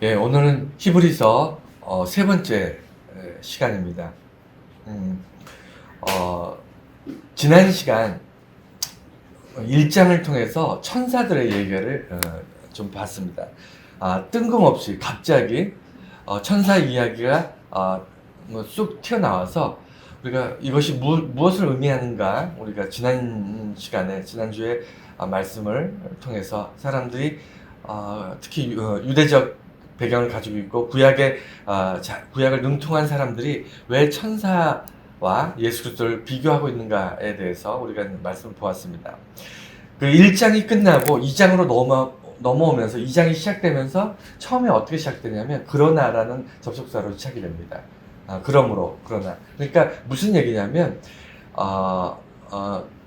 예, 오늘은 히브리서 세 번째 시간입니다. 어, 지난 시간 1장을 통해서 천사들의 얘기를 좀 봤습니다. 뜬금없이 갑자기 천사 이야기가 쑥 튀어나와서 우리가 이것이 무엇을 의미하는가, 우리가 지난주에 말씀을 통해서 사람들이 특히 유대적 배경을 가지고 있고 구약을 능통한 사람들이 왜 천사와 예수 그리스도를 비교하고 있는가에 대해서 우리가 말씀을 보았습니다. 그 1장이 끝나고 2장으로 넘어오면서 2장이 시작되면서 처음에 어떻게 시작되냐면 그러나라는 접속사로 시작이 됩니다. 그러나. 그러니까 무슨 얘기냐면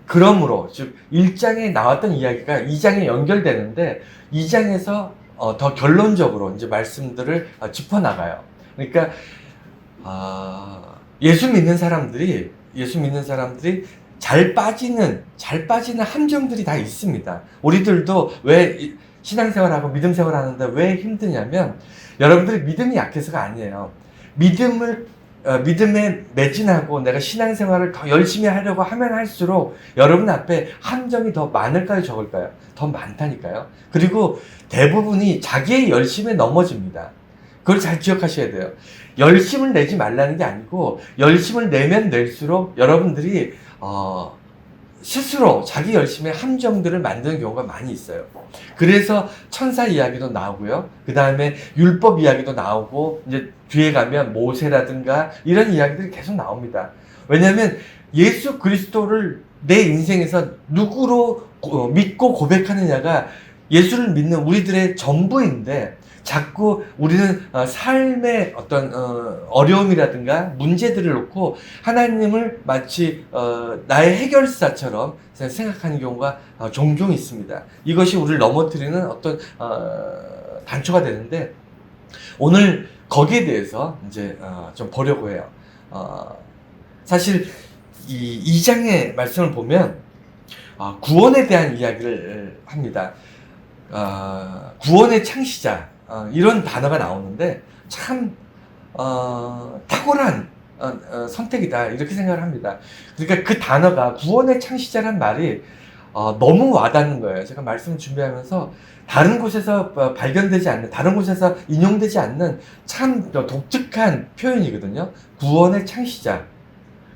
그러므로, 즉 1장에 나왔던 이야기가 2장에 연결되는데 2장에서 더 결론적으로 이제 말씀들을 짚어나가요. 그러니까 예수 믿는 사람들이 잘 빠지는 함정들이 다 있습니다. 우리들도 왜 신앙생활하고 믿음생활 하는데 왜 힘드냐면 여러분들이 믿음이 약해서가 아니에요. 믿음에 매진하고 내가 신앙생활을 더 열심히 하려고 하면 할수록 여러분 앞에 함정이 더 많을까요, 적을까요? 더 많다니까요. 그리고 대부분이 자기의 열심에 넘어집니다. 그걸 잘 기억하셔야 돼요. 열심을 내지 말라는 게 아니고 열심을 내면 낼수록 여러분들이 스스로 자기 열심의 함정들을 만드는 경우가 많이 있어요. 그래서 천사 이야기도 나오고요. 그 다음에 율법 이야기도 나오고, 이제 뒤에 가면 모세라든가 이런 이야기들이 계속 나옵니다. 왜냐하면 예수 그리스도를 내 인생에서 누구로 믿고 고백하느냐가 예수를 믿는 우리들의 전부인데, 자꾸 우리는 삶의 어떤 어려움이라든가 문제들을 놓고 하나님을 마치 나의 해결사처럼 생각하는 경우가 종종 있습니다. 이것이 우리를 넘어뜨리는 어떤 단초가 되는데, 오늘 거기에 대해서 이제 좀 보려고 해요. 사실 이 2장의 말씀을 보면 구원에 대한 이야기를 합니다. 구원의 창시자, 이런 단어가 나오는데 참 탁월한 선택이다, 이렇게 생각을 합니다. 그러니까 그 단어가 구원의 창시자란 말이 너무 와닿는 거예요. 제가 말씀을 준비하면서 다른 곳에서 발견되지 않는, 다른 곳에서 인용되지 않는 참 독특한 표현이거든요. 구원의 창시자.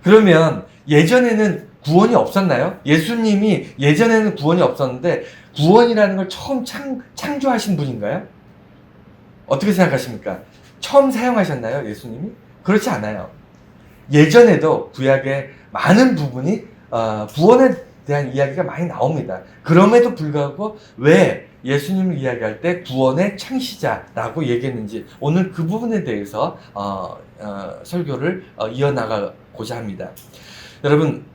그러면 예전에는 구원이 없었나요? 예수님이 예전에는 구원이 없었는데 구원이라는 걸 처음 창조하신 분인가요? 어떻게 생각하십니까? 처음 사용하셨나요, 예수님이? 그렇지 않아요. 예전에도 구약의 많은 부분이 구원에 대한 이야기가 많이 나옵니다. 그럼에도 불구하고 왜 예수님을 이야기할 때 구원의 창시자라고 얘기했는지, 오늘 그 부분에 대해서 설교를 이어나가고자 합니다. 여러분,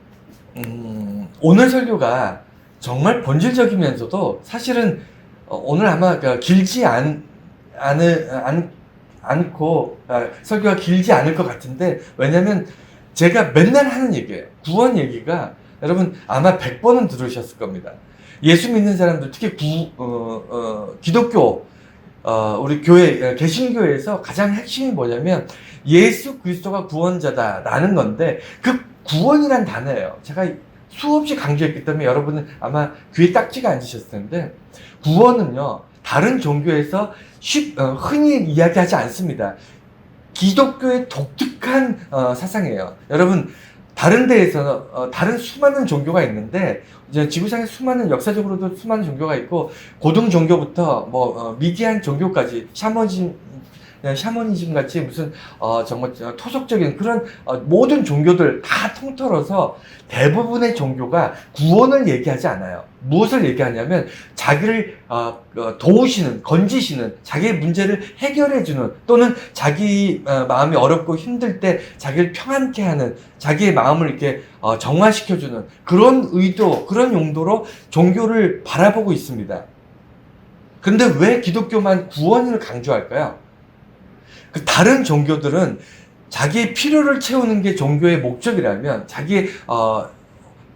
오늘 설교가 정말 본질적이면서도 사실은 오늘 아마 길지 않고 설교가 길지 않을 것 같은데, 왜냐면 제가 맨날 하는 얘기예요. 구원 얘기가 여러분 아마 100번은 들으셨을 겁니다. 예수 믿는 사람들, 특히 기독교, 우리 교회, 개신교에서 가장 핵심이 뭐냐면 예수 그리스도가 구원자다라는 건데, 그 구원이란 단어예요. 제가 수없이 강조했기 때문에 여러분은 아마 귀에 딱지가 앉으셨을 텐데, 구원은요, 다른 종교에서 흔히 이야기하지 않습니다. 기독교의 독특한 사상이에요. 여러분, 다른 데에서 다른 수많은 종교가 있는데, 이제 지구상에 역사적으로도 수많은 종교가 있고, 고등 종교부터 미개한 종교까지, 샤머니즘 같이 무슨 정말 토속적인 그런 모든 종교들 다 통틀어서 대부분의 종교가 구원을 얘기하지 않아요. 무엇을 얘기하냐면 자기를 도우시는, 건지시는, 자기의 문제를 해결해주는, 또는 자기 마음이 어렵고 힘들 때 자기를 평안케 하는, 자기의 마음을 이렇게 정화시켜주는 그런 의도, 그런 용도로 종교를 바라보고 있습니다. 근데 왜 기독교만 구원을 강조할까요? 그 다른 종교들은 자기의 필요를 채우는 게 종교의 목적이라면,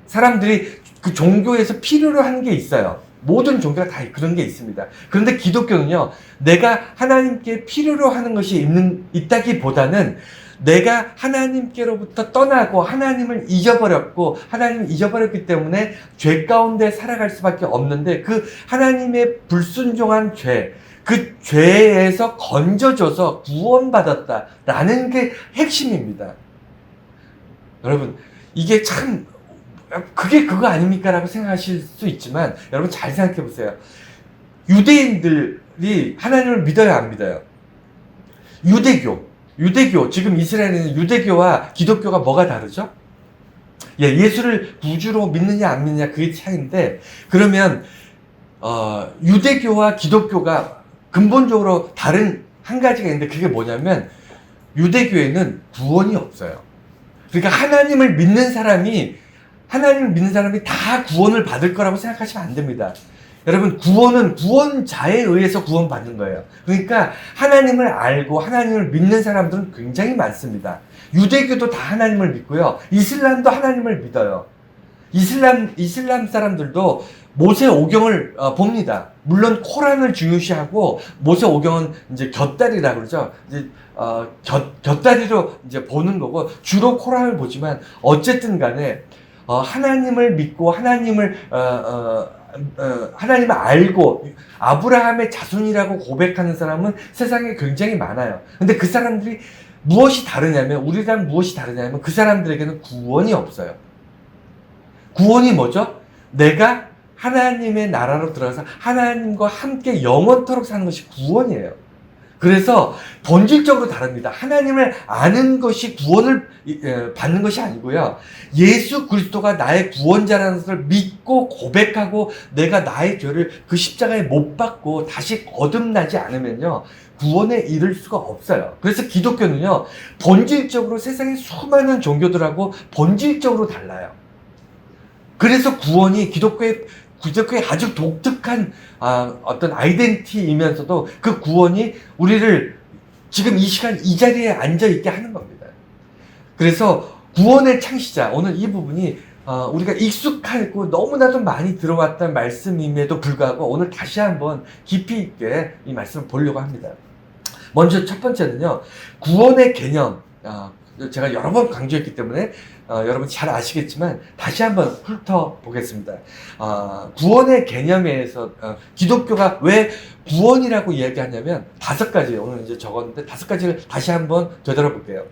사람들이 그 종교에서 필요로 하는 게 있어요. 모든 종교가 다 그런 게 있습니다. 그런데 기독교는요, 내가 하나님께 필요로 하는 것이 있다기보다는 내가 하나님께로부터 떠나고 하나님을 잊어버렸고 하나님을 잊어버렸기 때문에 죄 가운데 살아갈 수밖에 없는데 그 하나님의 불순종한 죄, 그 죄에서 건져줘서 구원받았다라는 게 핵심입니다. 여러분, 이게 참 그게 그거 아닙니까? 라고 생각하실 수 있지만 여러분 잘 생각해 보세요. 유대인들이 하나님을 믿어요, 안 믿어요? 유대교, 지금 이스라엘에는 유대교와 기독교가 뭐가 다르죠? 예, 예수를 구주로 믿느냐 안 믿느냐 그게 차이인데, 그러면 유대교와 기독교가 근본적으로 다른 한 가지가 있는데 그게 뭐냐면 유대교에는 구원이 없어요. 그러니까 하나님을 믿는 사람이 다 구원을 받을 거라고 생각하시면 안 됩니다. 여러분, 구원은 구원자에 의해서 구원받는 거예요. 그러니까 하나님을 알고 하나님을 믿는 사람들은 굉장히 많습니다. 유대교도 다 하나님을 믿고요. 이슬람도 하나님을 믿어요. 이슬람 사람들도 모세 오경을 봅니다. 물론 코란을 중요시하고 모세 오경은 이제 곁다리라 그러죠. 이제 곁다리로 이제 보는 거고 주로 코란을 보지만 어쨌든 간에 하나님을 믿고 하나님을 알고 아브라함의 자손이라고 고백하는 사람은 세상에 굉장히 많아요. 근데 그 사람들이 무엇이 다르냐면 우리랑 무엇이 다르냐면 그 사람들에게는 구원이 없어요. 구원이 뭐죠? 내가 하나님의 나라로 들어가서 하나님과 함께 영원토록 사는 것이 구원이에요. 그래서 본질적으로 다릅니다. 하나님을 아는 것이 구원을 받는 것이 아니고요. 예수 그리스도가 나의 구원자라는 것을 믿고 고백하고 내가 나의 죄를 그 십자가에 못 박고 다시 거듭나지 않으면요. 구원에 이를 수가 없어요. 그래서 기독교는요. 본질적으로 세상의 수많은 종교들하고 본질적으로 달라요. 그래서 구원이 기독교의 아주 독특한 어떤 아이덴티티이면서도 그 구원이 우리를 지금 이 시간 이 자리에 앉아있게 하는 겁니다. 그래서 구원의 창시자, 오늘 이 부분이 우리가 익숙하고 너무나도 많이 들어왔던 말씀임에도 불구하고 오늘 다시 한번 깊이 있게 이 말씀을 보려고 합니다. 먼저 첫 번째는요, 구원의 개념, 제가 여러 번 강조했기 때문에 여러분 잘 아시겠지만 다시 한번 훑어보겠습니다. 구원의 개념에서 기독교가 왜 구원이라고 이야기하냐면 5가지, 오늘 이제 적었는데 5가지를 다시 한번 되돌아볼게요.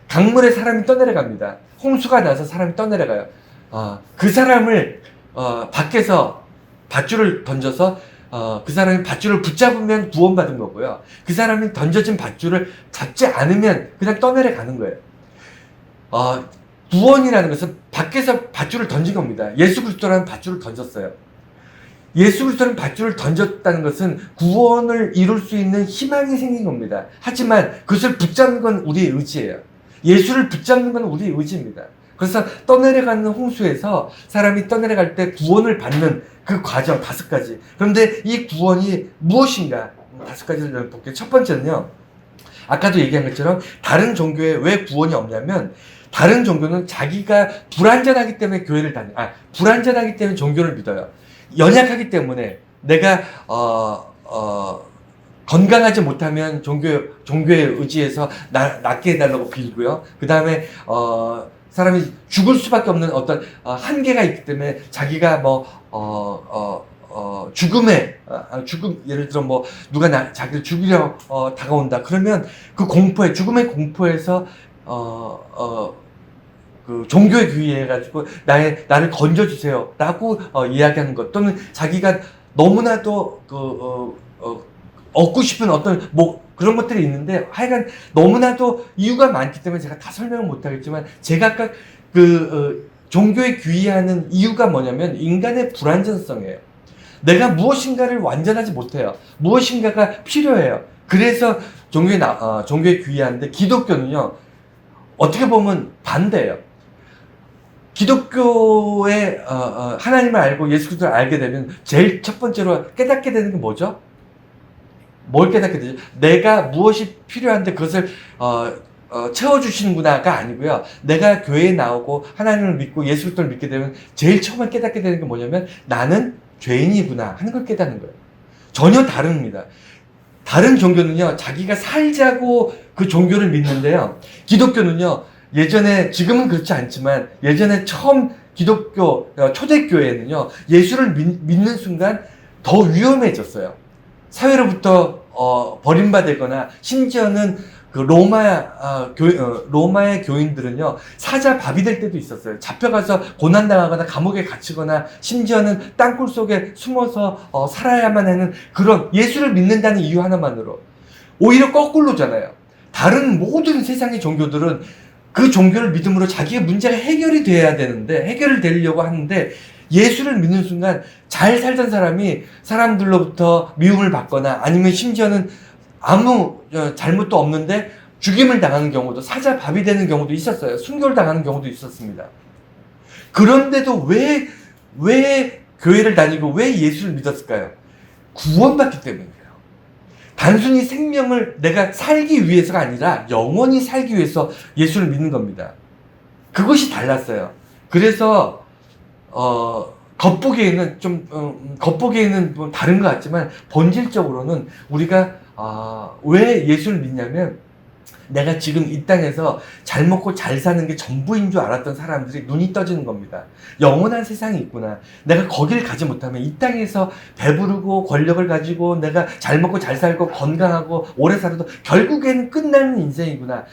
강물에 사람이 떠내려갑니다. 홍수가 나서 사람이 떠내려가요. 그 사람을 밖에서 밧줄을 던져서 그 사람이 밧줄을 붙잡으면 구원받은 거고요. 그 사람이 던져진 밧줄을 잡지 않으면 그냥 떠내려가는 거예요. 구원이라는 것은 밖에서 밧줄을 던진 겁니다. 예수 그리스도라는 밧줄을 던졌어요. 예수 그리스도라는 밧줄을 던졌다는 것은 구원을 이룰 수 있는 희망이 생긴 겁니다. 하지만 그것을 붙잡는 건 우리의 의지예요. 예수를 붙잡는 건 우리의 의지입니다. 그래서 떠내려가는 홍수에서 사람이 떠내려갈 때 구원을 받는 그 과정 5가지. 그런데 이 구원이 무엇인가? 5가지를 볼게요. 첫 번째는요. 아까도 얘기한 것처럼 다른 종교에 왜 구원이 없냐면 다른 종교는 자기가 불완전하기 때문에 불완전하기 때문에 종교를 믿어요. 연약하기 때문에 내가 건강하지 못하면 종교에 의지해서 낫게 해달라고 빌고요. 그 다음에 사람이 죽을 수밖에 없는 어떤 한계가 있기 때문에 자기가 죽음, 예를 들어 누가 자기를 죽이려 다가온다. 그러면 그 죽음의 공포에서 그 종교에 귀의해가지고 나를 건져주세요. 라고 이야기하는 것. 또는 자기가 너무나도 얻고 싶은 어떤 그런 것들이 있는데 하여간 너무나도 이유가 많기 때문에 제가 다 설명을 못하겠지만 제가 종교에 귀의하는 이유가 뭐냐면 인간의 불완전성이에요. 내가 무엇인가를 완전하지 못해요. 무엇인가가 필요해요. 그래서 종교에 귀의하는데 기독교는요. 어떻게 보면 반대예요. 기독교의 하나님을 알고 예수 그리스도를 알게 되면 제일 첫 번째로 깨닫게 되는 게 뭐죠? 뭘 깨닫게 되죠? 내가 무엇이 필요한데 그것을 채워주시는구나가 아니고요. 내가 교회에 나오고 하나님을 믿고 예수 그리스도를 믿게 되면 제일 처음에 깨닫게 되는 게 뭐냐면 나는 죄인이구나 하는 걸 깨닫는 거예요. 전혀 다릅니다. 다른 종교는요, 자기가 살자고 그 종교를 믿는데요. 기독교는요, 예전에, 지금은 그렇지 않지만, 예전에 처음 기독교, 초대교회는요, 예수를 믿는 순간 더 위험해졌어요. 사회로부터, 버림받거나, 심지어는 그 로마의 교인들은요, 사자밥이 될 때도 있었어요. 잡혀가서 고난당하거나 감옥에 갇히거나, 심지어는 땅굴 속에 숨어서 살아야만 하는 그런 예수를 믿는다는 이유 하나만으로. 오히려 거꾸로잖아요. 다른 모든 세상의 종교들은 그 종교를 믿음으로 자기의 문제가 해결이 돼야 되는데, 해결을 되려고 하는데, 예수를 믿는 순간 잘 살던 사람이 사람들로부터 미움을 받거나 아니면 심지어는 아무 잘못도 없는데 죽임을 당하는 경우도, 사자밥이 되는 경우도 있었어요. 순교를 당하는 경우도 있었습니다. 그런데도 왜 교회를 다니고 왜 예수를 믿었을까요? 구원받기 때문이에요. 단순히 생명을 내가 살기 위해서가 아니라 영원히 살기 위해서 예수를 믿는 겁니다. 그것이 달랐어요. 그래서 겉보기에는 좀 다른 것 같지만 본질적으로는 우리가 왜 예수를 믿냐면, 내가 지금 이 땅에서 잘 먹고 잘 사는 게 전부인 줄 알았던 사람들이 눈이 떠지는 겁니다. 영원한 세상이 있구나. 내가 거기를 가지 못하면 이 땅에서 배부르고 권력을 가지고 내가 잘 먹고 잘 살고 건강하고 오래 살아도 결국에는 끝나는 인생이구나.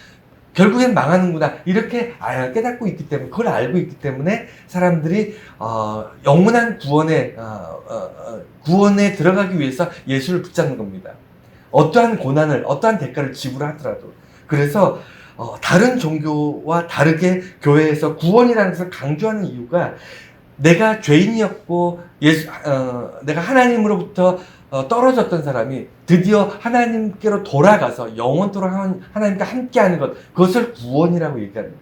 결국엔 망하는구나. 이렇게 깨닫고 있기 때문에, 그걸 알고 있기 때문에 사람들이 영원한 구원에 들어가기 위해서 예수를 붙잡는 겁니다. 어떠한 고난을, 어떠한 대가를 지불하더라도. 그래서 다른 종교와 다르게 교회에서 구원이라는 것을 강조하는 이유가, 내가 죄인이었고 내가 하나님으로부터 떨어졌던 사람이 드디어 하나님께로 돌아가서 영원토록 하나님과 함께하는 것, 그것을 구원이라고 얘기합니다.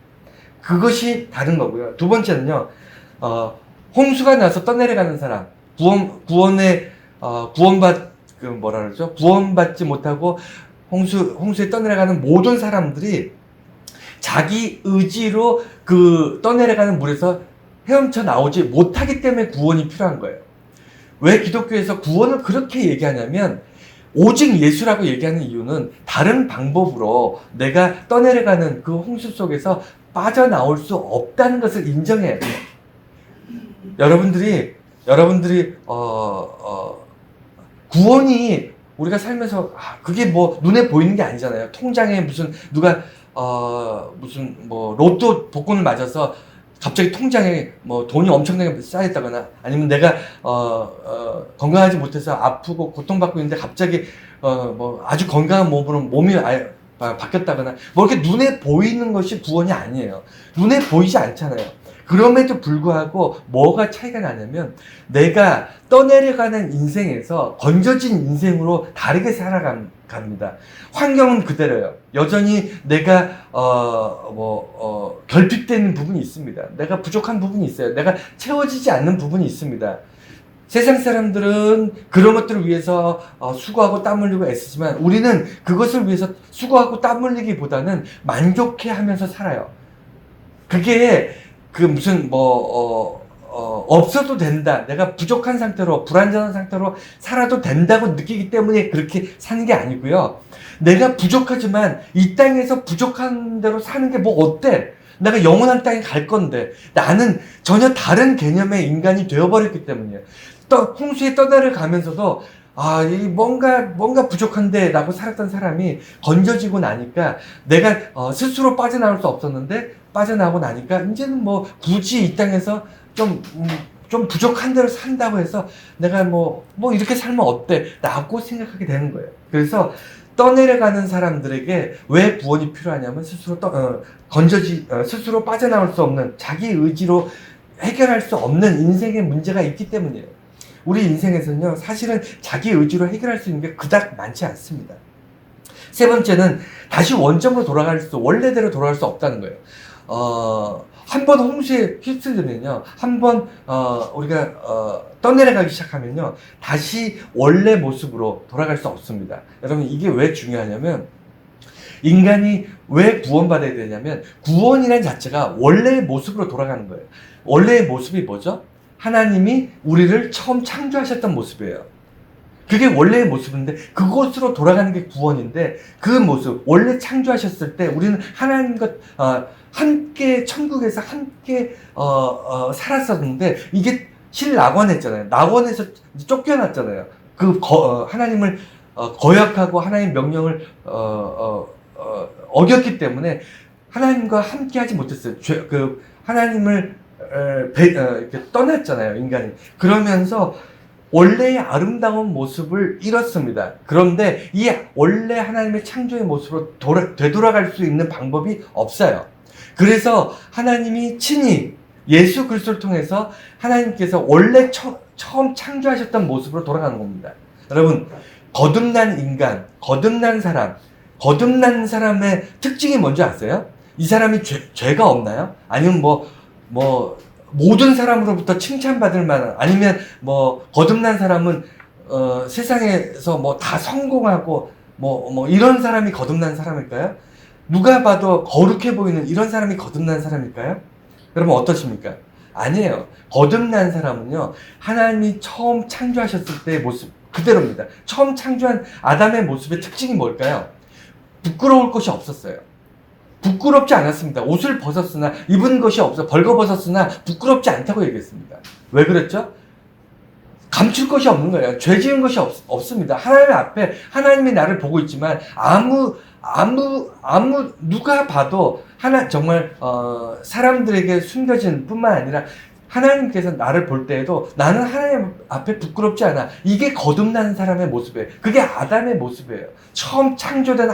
그것이 다른 거고요. 두 번째는요, 홍수가 나서 떠내려가는 사람, 구원받지 못하고 홍수에 떠내려가는 모든 사람들이 자기 의지로 그 떠내려가는 물에서 헤엄쳐 나오지 못하기 때문에 구원이 필요한 거예요. 왜 기독교에서 구원을 그렇게 얘기하냐면, 오직 예수라고 얘기하는 이유는 다른 방법으로 내가 떠내려가는 그 홍수 속에서 빠져나올 수 없다는 것을 인정해야 돼요. 여러분들이 구원이 우리가 살면서 그게 뭐 눈에 보이는 게 아니잖아요. 통장에 누가 로또 복권을 맞아서 갑자기 통장에 뭐 돈이 엄청나게 쌓였다거나, 아니면 내가 건강하지 못해서 아프고 고통받고 있는데 갑자기 아주 건강한 몸으로 몸이 바뀌었다거나, 뭐 이렇게 눈에 보이는 것이 구원이 아니에요. 눈에 보이지 않잖아요. 그럼에도 불구하고 뭐가 차이가 나냐면, 내가 떠내려가는 인생에서 건져진 인생으로 다르게 살아갑니다. 환경은 그대로예요. 여전히 내가 결핍되는 부분이 있습니다. 내가 부족한 부분이 있어요. 내가 채워지지 않는 부분이 있습니다. 세상 사람들은 그런 것들을 위해서 수고하고 땀 흘리고 애쓰지만, 우리는 그것을 위해서 수고하고 땀 흘리기보다는 만족해 하면서 살아요. 그게 없어도 된다, 내가 부족한 상태로, 불완전한 상태로 살아도 된다고 느끼기 때문에 그렇게 사는 게 아니고요. 내가 부족하지만 이 땅에서 부족한 대로 사는 게 뭐 어때? 내가 영원한 땅에 갈 건데. 나는 전혀 다른 개념의 인간이 되어버렸기 때문이에요. 홍수에 떠내려가면서도 뭔가 부족한데 라고 살았던 사람이 건져지고 나니까, 내가 스스로 빠져나올 수 없었는데 빠져나오고 나니까 이제는 뭐 굳이 이 땅에서 좀 부족한 대로 산다고 해서 내가 이렇게 살면 어때? 라고 생각하게 되는 거예요. 그래서 떠내려가는 사람들에게 왜 구원이 필요하냐면, 스스로 빠져나올 수 없는, 자기 의지로 해결할 수 없는 인생의 문제가 있기 때문이에요. 우리 인생에서는요, 사실은 자기 의지로 해결할 수 있는 게 그닥 많지 않습니다. 세 번째는 다시 원점으로 원래대로 돌아갈 수 없다는 거예요. 한 번 홍수에 휩쓸리면요, 우리가 떠내려가기 시작하면요, 다시 원래 모습으로 돌아갈 수 없습니다. 여러분, 이게 왜 중요하냐면, 인간이 왜 구원받아야 되냐면, 구원이라는 자체가 원래의 모습으로 돌아가는 거예요. 원래의 모습이 뭐죠? 하나님이 우리를 처음 창조하셨던 모습이에요. 그게 원래의 모습인데 그곳으로 돌아가는 게 구원인데 그 모습 원래 창조하셨을 때 우리는 하나님과 함께 천국에서 함께 살았었는데 이게 실낙원했잖아요. 낙원에서 쫓겨났잖아요. 하나님을 거역하고 하나님 명령을 어겼기 때문에 하나님과 함께 하지 못했어요. 하나님을 이렇게 떠났잖아요, 인간이. 그러면서 원래의 아름다운 모습을 잃었습니다. 그런데 이 원래 하나님의 창조의 모습으로 되돌아갈 수 있는 방법이 없어요. 그래서 하나님이 친히 예수 그리스도를 통해서 하나님께서 원래 처음 창조하셨던 모습으로 돌아가는 겁니다. 여러분, 거듭난 인간, 거듭난 사람의 특징이 뭔지 아세요? 이 사람이 죄가 없나요? 아니면 모든 사람으로부터 칭찬받을 만한, 아니면 거듭난 사람은 세상에서 다 성공하고 이런 사람이 거듭난 사람일까요? 누가 봐도 거룩해 보이는 이런 사람이 거듭난 사람일까요? 여러분 어떠십니까? 아니에요. 거듭난 사람은요, 하나님이 처음 창조하셨을 때의 모습 그대로입니다. 처음 창조한 아담의 모습의 특징이 뭘까요? 부끄러울 것이 없었어요. 부끄럽지 않았습니다. 옷을 벗었으나, 입은 것이 벌거벗었으나 부끄럽지 않다고 얘기했습니다. 왜 그랬죠? 감출 것이 없는 거예요. 죄 지은 것이 없습니다. 하나님 앞에 하나님이 나를 보고 있지만 누가 봐도 정말 사람들에게 숨겨진 뿐만 아니라 하나님께서 나를 볼 때에도 나는 하나님 앞에 부끄럽지 않아. 이게 거듭난 사람의 모습이에요. 그게 아담의 모습이에요. 처음 창조된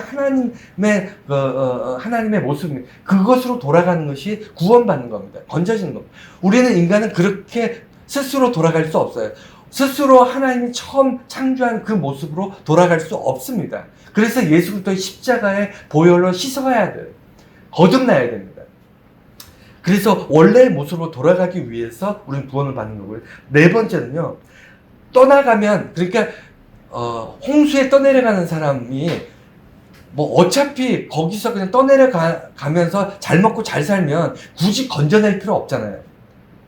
하나님의 모습입니다. 그것으로 돌아가는 것이 구원받는 겁니다. 건져지는 겁니다. 우리는 인간은 그렇게 스스로 돌아갈 수 없어요. 스스로 하나님이 처음 창조한 그 모습으로 돌아갈 수 없습니다. 그래서 예수 그리스도의 십자가의 보혈로 씻어야 돼요. 거듭나야 됩니다. 그래서 원래의 모습으로 돌아가기 위해서 우리는 구원을 받는 거고요. 네 번째는요, 떠나가면, 그러니까 홍수에 떠내려가는 사람이 어차피 거기서 그냥 떠내려가면서 잘 먹고 잘 살면 굳이 건져낼 필요 없잖아요.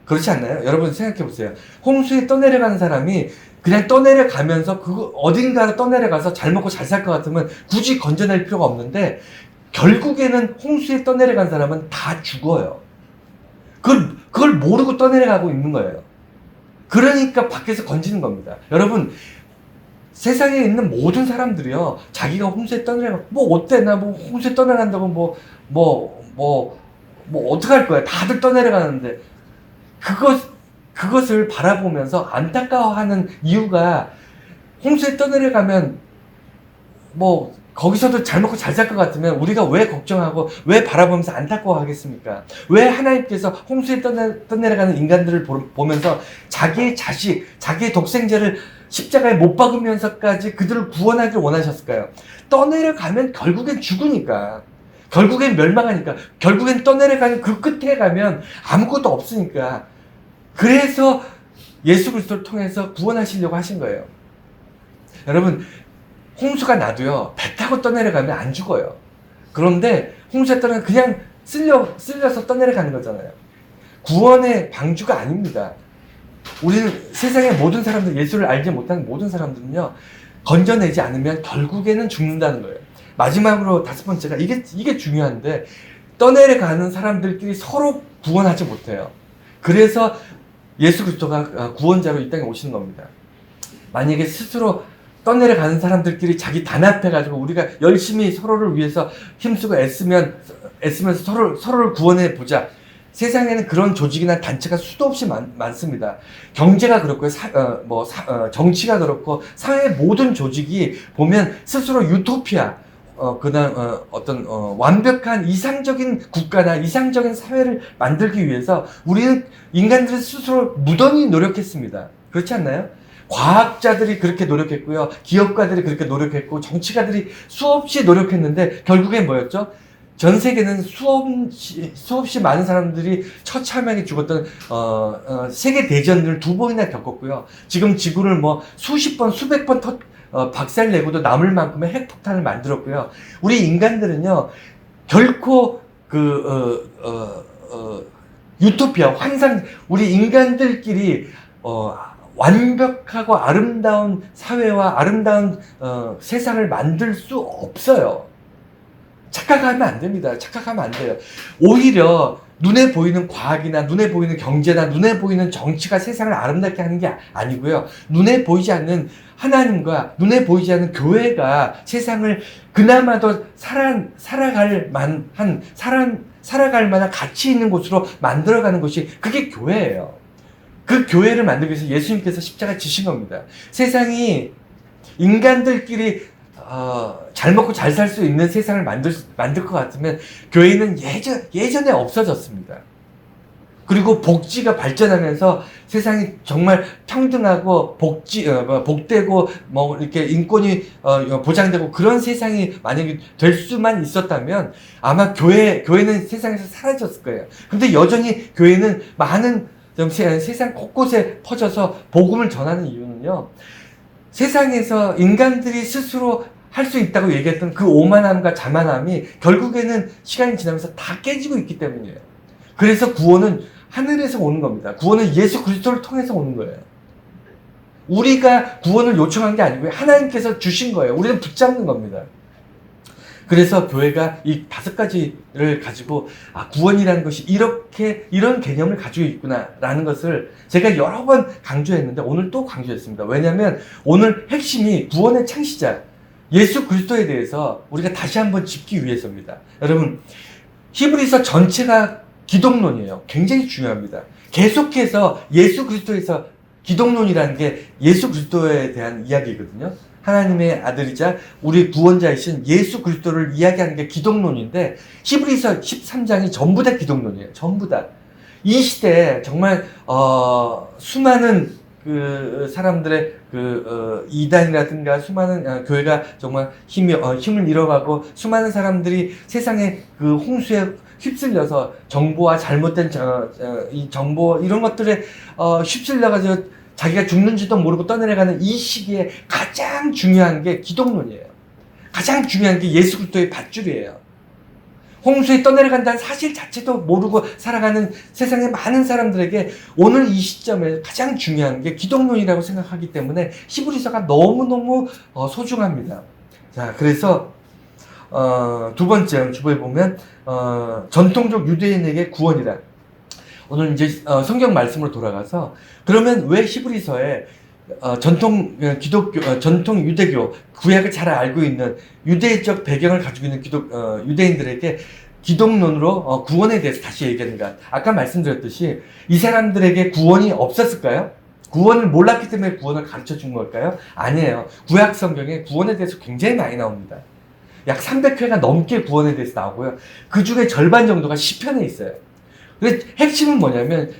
그렇지 않나요? 여러분 생각해 보세요. 홍수에 떠내려가는 사람이 그냥 떠내려가면서 어딘가로 떠내려가서 잘 먹고 잘 살 것 같으면 굳이 건져낼 필요가 없는데, 결국에는 홍수에 떠내려간 사람은 다 죽어요. 그걸 모르고 떠내려가고 있는 거예요. 그러니까 밖에서 건지는 겁니다. 여러분, 세상에 있는 모든 사람들이요, 자기가 홍수에 떠내려가, 어때? 나 홍수에 떠내려간다고 어떡할 거야? 다들 떠내려가는데, 그것을 바라보면서 안타까워하는 이유가, 홍수에 떠내려가면, 거기서도 잘 먹고 잘 살 것 같으면 우리가 왜 걱정하고 왜 바라보면서 안타까워 하겠습니까? 왜 하나님께서 홍수에 떠내려가는 인간들을 보면서 자기의 자식, 자기의 독생자를 십자가에 못 박으면서까지 그들을 구원하길 원하셨을까요? 떠내려가면 결국엔 죽으니까. 결국엔 멸망하니까. 결국엔 떠내려가는 그 끝에 가면 아무것도 없으니까. 그래서 예수 그리스도를 통해서 구원하시려고 하신 거예요. 여러분, 홍수가 나도요, 배 타고 떠내려가면 안 죽어요. 그런데 홍수에 떠내면 그냥 쓸려서 떠내려가는 거잖아요. 구원의 방주가 아닙니다. 우리는 세상의 모든 사람들, 예수를 알지 못하는 모든 사람들은요, 건져내지 않으면 결국에는 죽는다는 거예요. 마지막으로 다섯 번째가, 이게 중요한데, 떠내려가는 사람들끼리 서로 구원하지 못해요. 그래서 예수 그리스도가 구원자로 이 땅에 오시는 겁니다. 만약에 스스로 떠내려가는 사람들끼리 자기 단합해가지고 우리가 열심히 서로를 위해서 힘쓰고 애쓰면서 서로를 구원해 보자. 세상에는 그런 조직이나 단체가 수도 없이 많습니다. 경제가 그렇고요, 정치가 그렇고, 사회의 모든 조직이 보면 스스로 유토피아, 완벽한 이상적인 국가나 이상적인 사회를 만들기 위해서 우리는 인간들은 스스로 무던히 노력했습니다. 그렇지 않나요? 과학자들이 그렇게 노력했고요. 기업가들이 그렇게 노력했고, 정치가들이 수없이 노력했는데, 결국엔 뭐였죠? 전 세계는 수없이 많은 사람들이 처참하게 죽었던, 세계 대전을 2번이나 겪었고요. 지금 지구를 수십 번, 수백 번 박살 내고도 남을 만큼의 핵폭탄을 만들었고요. 우리 인간들은요, 결코 유토피아, 환상, 우리 인간들끼리 완벽하고 아름다운 사회와 아름다운 세상을 만들 수 없어요. 착각하면 안 됩니다. 착각하면 안 돼요. 오히려 눈에 보이는 과학이나 눈에 보이는 경제나 눈에 보이는 정치가 세상을 아름답게 하는 게 아니고요. 눈에 보이지 않는 하나님과 눈에 보이지 않는 교회가 세상을 그나마도 살아갈 만한 가치 있는 곳으로 만들어가는 것이 그게 교회예요. 그 교회를 만들기 위해서 예수님께서 십자가 지신 겁니다. 세상이 인간들끼리 잘 먹고 잘 살 수 있는 세상을 만들 것 같으면 교회는 예전에 없어졌습니다. 그리고 복지가 발전하면서 세상이 정말 평등하고 복되고 뭐 이렇게 인권이 보장되고 그런 세상이 만약에 될 수만 있었다면 아마 교회는 세상에서 사라졌을 거예요. 근데 여전히 교회는 많은 세상 곳곳에 퍼져서 복음을 전하는 이유는요. 세상에서 인간들이 스스로 할 수 있다고 얘기했던 그 오만함과 자만함이 결국에는 시간이 지나면서 다 깨지고 있기 때문이에요. 그래서 구원은 하늘에서 오는 겁니다. 구원은 예수 그리스도를 통해서 오는 거예요. 우리가 구원을 요청한 게 아니고요. 하나님께서 주신 거예요. 우리는 붙잡는 겁니다. 그래서 교회가 이 5가지를 가지고 구원이라는 것이 이런 개념을 가지고 있구나라는 것을 제가 여러 번 강조했는데 오늘 또 강조했습니다. 왜냐하면 오늘 핵심이 구원의 창시자 예수 그리스도에 대해서 우리가 다시 한번 짚기 위해서입니다. 여러분 히브리서 전체가 기독론이에요. 굉장히 중요합니다. 계속해서 예수 그리스도에서 기독론이라는 게 예수 그리스도에 대한 이야기거든요. 하나님의 아들이자 우리 구원자이신 예수 그리스도를 이야기하는 게 기독론인데 히브리서 13장이 전부 다 기독론이에요. 전부 다. 이 시대에 정말 수많은 그 사람들의 이단이라든가 수많은 교회가 정말 힘을 잃어가고 수많은 사람들이 세상의 그 홍수에 휩쓸려서 정보와 잘못된 이 정보 이런 것들에 휩쓸려가지고 자기가 죽는지도 모르고 떠내려가는 이 시기에 가장 중요한 게 기독론이에요. 가장 중요한 게 예수 그리스도의 밧줄이에요. 홍수에 떠내려간다는 사실 자체도 모르고 살아가는 세상의 많은 사람들에게 오늘 이 시점에 가장 중요한 게 기독론이라고 생각하기 때문에 히브리서가 너무너무 소중합니다. 자, 그래서 두 번째 주보에 보면 전통적 유대인에게 구원이다. 오늘 이제 성경 말씀으로 돌아가서 그러면 왜 히브리서에 전통 유대교 구약을 잘 알고 있는 유대적 배경을 가지고 있는 유대인들에게 기독론으로 구원에 대해서 다시 얘기하는가? 아까 말씀드렸듯이 이 사람들에게 구원이 없었을까요? 구원을 몰랐기 때문에 구원을 가르쳐 준 걸까요? 아니에요. 구약 성경에 구원에 대해서 굉장히 많이 나옵니다. 약 300회가 넘게 구원에 대해서 나오고요. 그 중에 절반 정도가 시편에 있어요. 근데 핵심은 뭐냐면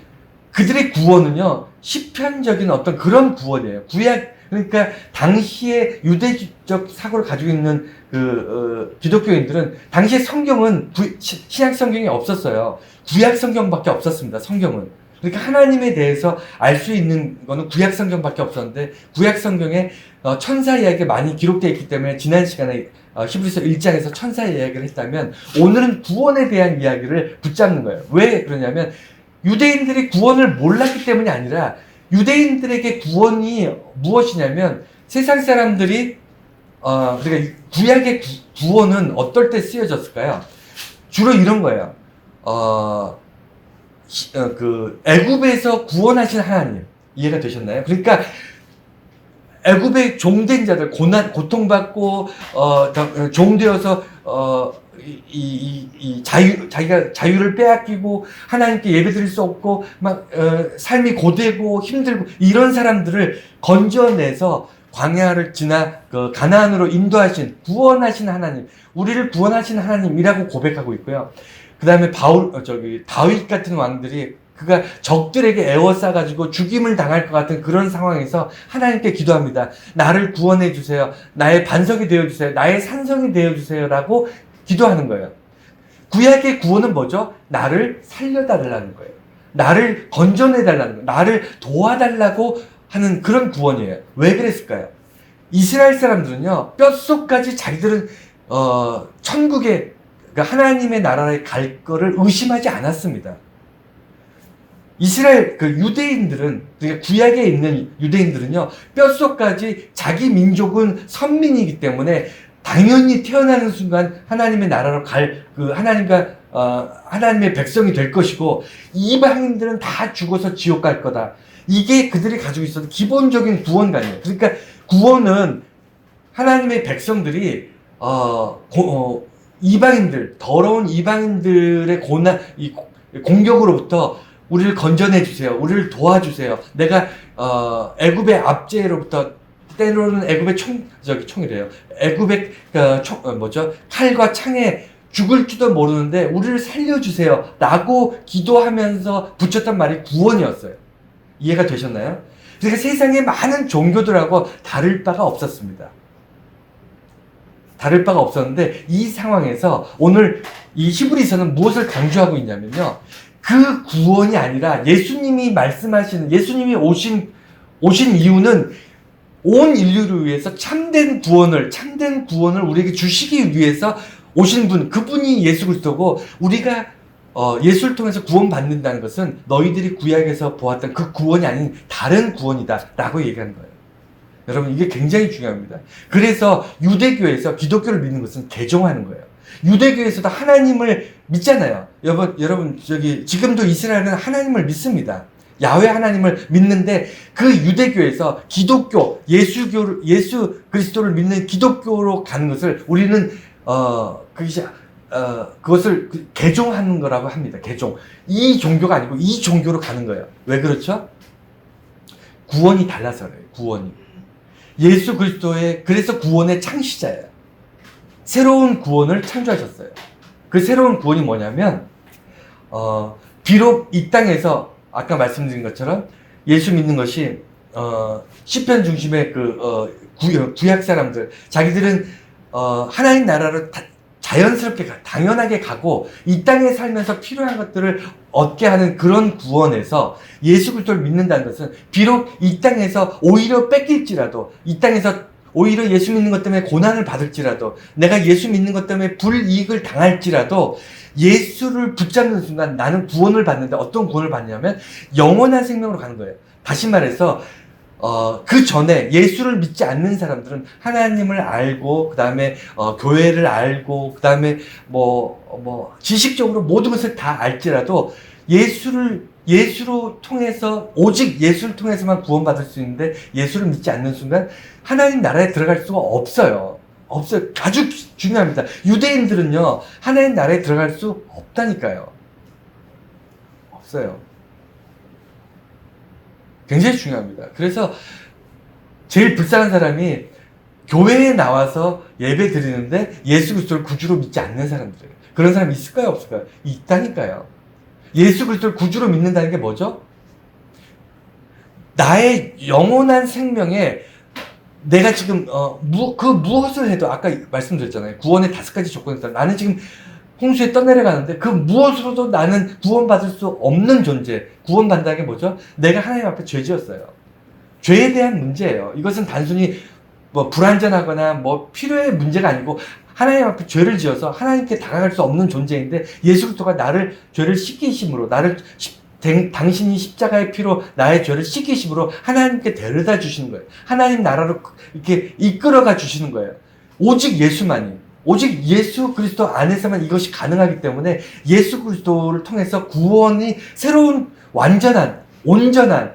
그들의 구원은요, 시편적인 어떤 그런 구원이에요. 그러니까 당시에 유대적 사고를 가지고 있는 기독교인들은 당시에 성경은 신약 성경이 없었어요. 구약 성경밖에 없었습니다. 성경은. 그러니까 하나님에 대해서 알 수 있는 거는 구약 성경밖에 없었는데 구약 성경에 천사 이야기가 많이 기록되어 있기 때문에 지난 시간에 히브리서 1장에서 천사 이야기를 했다면 오늘은 구원에 대한 이야기를 붙잡는 거예요. 왜 그러냐면 유대인들이 구원을 몰랐기 때문이 아니라 유대인들에게 구원이 무엇이냐면 세상 사람들이 그러니까 구약의 구원은 어떨 때 쓰여졌을까요? 주로 이런 거예요. 애굽에서 구원하신 하나님 이해가 되셨나요? 그러니까 애굽의 종된 자들 고통받고 종되어서 자기가 자유를 빼앗기고 하나님께 예배드릴 수 없고 막 삶이 고되고 힘들고 이런 사람들을 건져내서 광야를 지나 가나안으로 인도하신 구원하신 하나님, 우리를 구원하신 하나님이라고 고백하고 있고요. 그 다음에 다윗 같은 왕들이 그가 적들에게 애워싸가지고 죽임을 당할 것 같은 그런 상황에서 하나님께 기도합니다. 나를 구원해 주세요. 나의 반석이 되어주세요. 나의 산성이 되어주세요. 라고 기도하는 거예요. 구약의 구원은 뭐죠? 나를 살려달라는 거예요. 나를 건져내달라는 거예요. 나를 도와달라고 하는 그런 구원이에요. 왜 그랬을까요? 이스라엘 사람들은요, 뼛속까지 자기들은 천국에 그러니까 하나님의 나라에 갈 거를 의심하지 않았습니다. 이스라엘 그 유대인들은, 그러니까 구약에 있는 유대인들은요, 뼛속까지 자기 민족은 선민이기 때문에 당연히 태어나는 순간 하나님의 나라로 갈 그 하나님의 백성이 될 것이고, 이방인들은 다 죽어서 지옥 갈 거다. 이게 그들이 가지고 있었던 기본적인 구원관이에요. 그러니까 구원은 하나님의 백성들이 이방인들, 더러운 이방인들의 공격으로부터 우리를 건져내 주세요. 우리를 도와주세요. 내가 애굽의 압제로부터, 때로는 애굽의 총이래요. 애굽의 칼과 창에 죽을지도 모르는데 우리를 살려주세요. 라고 기도하면서 붙였단 말이 구원이었어요. 이해가 되셨나요? 그러니까 세상에 많은 종교들하고 다를 바가 없었습니다. 다를 바가 없었는데, 이 상황에서 오늘 이 히브리서는 무엇을 강조하고 있냐면요, 그 구원이 아니라 예수님이 말씀하시는, 예수님이 오신 이유는 온 인류를 위해서 참된 구원을 우리에게 주시기 위해서 오신 분, 그분이 예수 그리스도고, 우리가 예수를 통해서 구원받는다는 것은 너희들이 구약에서 보았던 그 구원이 아닌 다른 구원이다 라고 얘기하는 거예요. 여러분, 이게 굉장히 중요합니다. 그래서 유대교에서 기독교를 믿는 것은 개종하는 거예요. 유대교에서도 하나님을 믿잖아요. 여러분 지금도 이스라엘은 하나님을 믿습니다. 야훼 하나님을 믿는데, 그 유대교에서 기독교, 예수 그리스도를 믿는 기독교로 가는 것을 우리는 그것을 개종하는 거라고 합니다. 개종. 이 종교가 아니고 이 종교로 가는 거예요. 왜 그렇죠? 구원이 달라서 그래요. 구원이. 예수 그리스도의, 그래서 구원의 창시자예요. 새로운 구원을 창조하셨어요. 그 새로운 구원이 뭐냐면, 비록 이 땅에서 아까 말씀드린 것처럼 예수 믿는 것이 시편 중심의 구약 사람들, 자기들은 하나님 나라로 자연스럽게 당연하게 가고 이 땅에 살면서 필요한 것들을 얻게 하는 그런 구원에서, 예수 그리스도를 믿는다는 것은 비록 이 땅에서 오히려 뺏길지라도, 이 땅에서 오히려 예수 믿는 것 때문에 고난을 받을지라도, 내가 예수 믿는 것 때문에 불이익을 당할지라도, 예수를 붙잡는 순간 나는 구원을 받는데, 어떤 구원을 받냐면 영원한 생명으로 가는 거예요. 다시 말해서 그 전에 예수를 믿지 않는 사람들은 하나님을 알고, 그 다음에 교회를 알고, 그 다음에 지식적으로 모든 것을 다 알지라도, 예수로 통해서, 오직 예수를 통해서만 구원받을 수 있는데, 예수를 믿지 않는 순간 하나님 나라에 들어갈 수가 없어요. 아주 중요합니다. 유대인들은요, 하나님 나라에 들어갈 수 없다니까요. 없어요. 굉장히 중요합니다. 그래서 제일 불쌍한 사람이 교회에 나와서 예배 드리는데 예수 그리스도를 구주로 믿지 않는 사람들이에요. 그런 사람이 있을까요? 없을까요? 있다니까요. 예수 그리스도를 구주로 믿는다는 게 뭐죠? 나의 영원한 생명에 내가 지금 무엇을 해도, 아까 말씀드렸잖아요. 구원의 5가지 조건이 있다. 나는 지금 홍수에 떠내려가는데 그 무엇으로도 나는 구원받을 수 없는 존재. 구원받는다는 게 뭐죠? 내가 하나님 앞에 죄 지었어요. 죄에 대한 문제예요. 이것은 단순히 불완전하거나 필요의 문제가 아니고, 하나님 앞에 죄를 지어서 하나님께 다가갈 수 없는 존재인데, 예수 그리스도가 나를 죄를 씻기심으로, 당신이 십자가의 피로 나의 죄를 씻기심으로 하나님께 데려다 주시는 거예요. 하나님 나라로 이렇게 이끌어가 주시는 거예요. 오직 예수만이, 오직 예수 그리스도 안에서만 이것이 가능하기 때문에, 예수 그리스도를 통해서 구원이, 새로운 완전한, 온전한,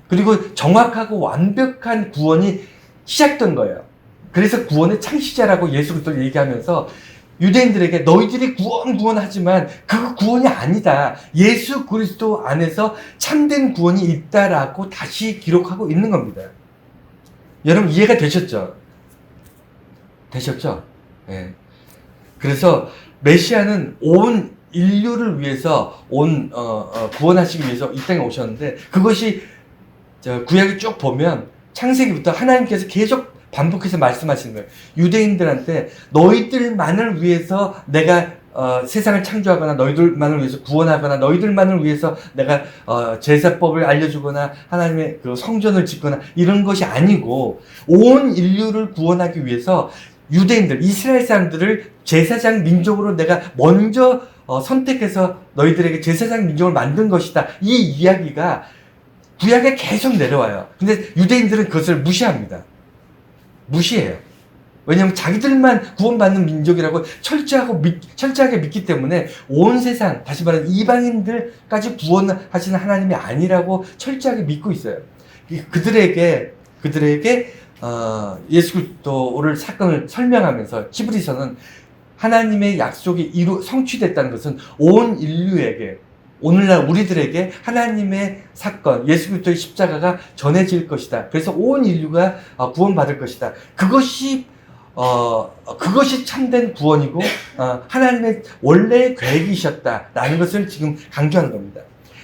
그리고 정확하고 완벽한 구원이 시작된 거예요. 그래서 구원의 창시자라고 예수 그리스도를 얘기하면서 유대인들에게 너희들이 구원하지만 그 구원이 아니다. 예수 그리스도 안에서 참된 구원이 있다라고 다시 기록하고 있는 겁니다. 여러분, 이해가 되셨죠? 네. 그래서 메시아는 온 인류를 위해서 구원하시기 위해서 이 땅에 오셨는데, 그것이 구약을 쭉 보면 창세기부터 하나님께서 계속 반복해서 말씀하시는 거예요. 유대인들한테 너희들만을 위해서 내가 세상을 창조하거나, 너희들만을 위해서 구원하거나, 너희들만을 위해서 내가 제사법을 알려주거나 하나님의 그 성전을 짓거나 이런 것이 아니고, 온 인류를 구원하기 위해서 유대인들, 이스라엘 사람들을 제사장 민족으로 내가 먼저 선택해서 너희들에게 제사장 민족을 만든 것이다. 이 이야기가 구약에 계속 내려와요. 근데 유대인들은 그것을 무시합니다. 무시해요. 왜냐하면 자기들만 구원받는 민족이라고 철저하게 믿기 때문에 온 세상, 다시 말하면 이방인들까지 구원하시는 하나님이 아니라고 철저하게 믿고 있어요. 그들에게 예수 그리스도를 사건을 설명하면서 히브리서는 하나님의 약속이 성취됐다는 것은 온 인류에게, 오늘날 우리들에게 하나님의 사건, 예수 그리스도의 십자가가 전해질 것이다. 그래서 온 인류가 구원받을 것이다. 그것이 참된 구원이고 하나님의 원래의 계획이셨다라는 것을 지금 강조하는 겁니다.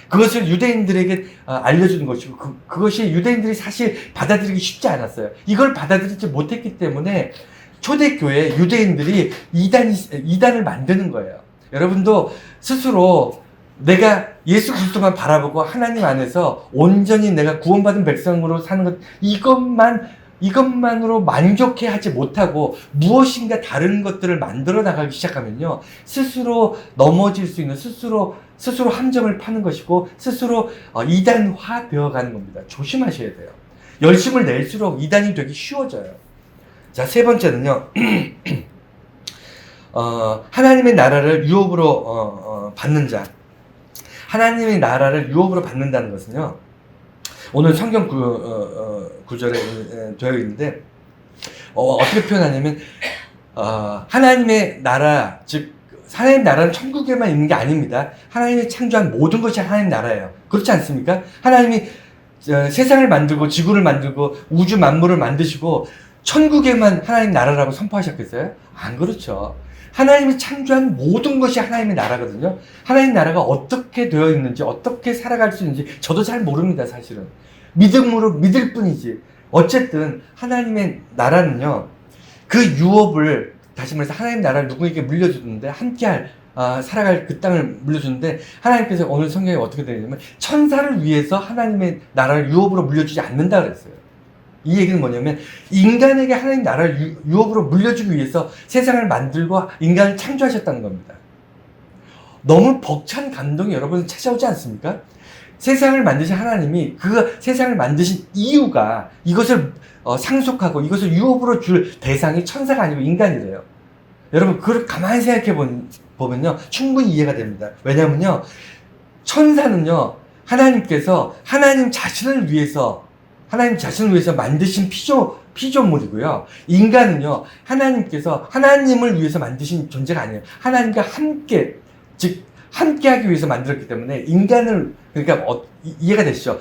그것을 유대인들에게 알려주는 것이고 그것이 유대인들이 사실 받아들이기 쉽지 않았어요. 이걸 받아들이지 못했기 때문에 초대교회 유대인들이 이단을 만드는 거예요. 여러분도 스스로 내가 예수 그리스도만 바라보고 하나님 안에서 온전히 내가 구원받은 백성으로 사는 것, 이것만으로 만족해 하지 못하고 무엇인가 다른 것들을 만들어 나가기 시작하면요, 스스로 넘어질 수 있는, 스스로 함정을 파는 것이고 스스로 이단화 되어가는 겁니다. 조심하셔야 돼요. 열심을 낼수록 이단이 되기 쉬워져요. 자, 세 번째는요, 하나님의 나라를 유업으로 받는 자. 하나님의 나라를 유업으로 받는다는 것은요, 오늘 성경 구절에 되어 있는데 어떻게 표현하냐면 하나님의 나라, 즉 하나님의 나라는 천국에만 있는 게 아닙니다. 하나님이 창조한 모든 것이 하나님의 나라예요. 그렇지 않습니까? 하나님이 세상을 만들고 지구를 만들고 우주 만물을 만드시고 천국에만 하나님 나라라고 선포하셨겠어요? 안 그렇죠. 하나님이 창조한 모든 것이 하나님의 나라거든요. 하나님 나라가 어떻게 되어 있는지, 어떻게 살아갈 수 있는지 저도 잘 모릅니다, 사실은. 믿음으로 믿을 뿐이지. 어쨌든 하나님의 나라는요, 그 유업을, 다시 말해서 하나님 나라를 누구에게 물려주는데, 함께 살아갈 그 땅을 물려주는데, 하나님께서 오늘 성경에 어떻게 되어 있냐면 천사를 위해서 하나님의 나라를 유업으로 물려주지 않는다 그랬어요. 이 얘기는 뭐냐면 인간에게 하나님 나라를 유업으로 물려주기 위해서 세상을 만들고 인간을 창조하셨다는 겁니다. 너무 벅찬 감동이 여러분 찾아오지 않습니까? 세상을 만드신 하나님이 그 세상을 만드신 이유가 이것을 상속하고 이것을 유업으로 줄 대상이 천사가 아니고 인간이래요. 여러분 그걸 가만히 생각해 보면요, 충분히 이해가 됩니다. 왜냐면요, 천사는요, 하나님께서 하나님 자신을 위해서 만드신 피조물이고요. 인간은요, 하나님께서 하나님을 위해서 만드신 존재가 아니에요. 하나님과 함께, 즉 함께하기 위해서 만들었기 때문에 인간을, 그러니까 이해가 되시죠?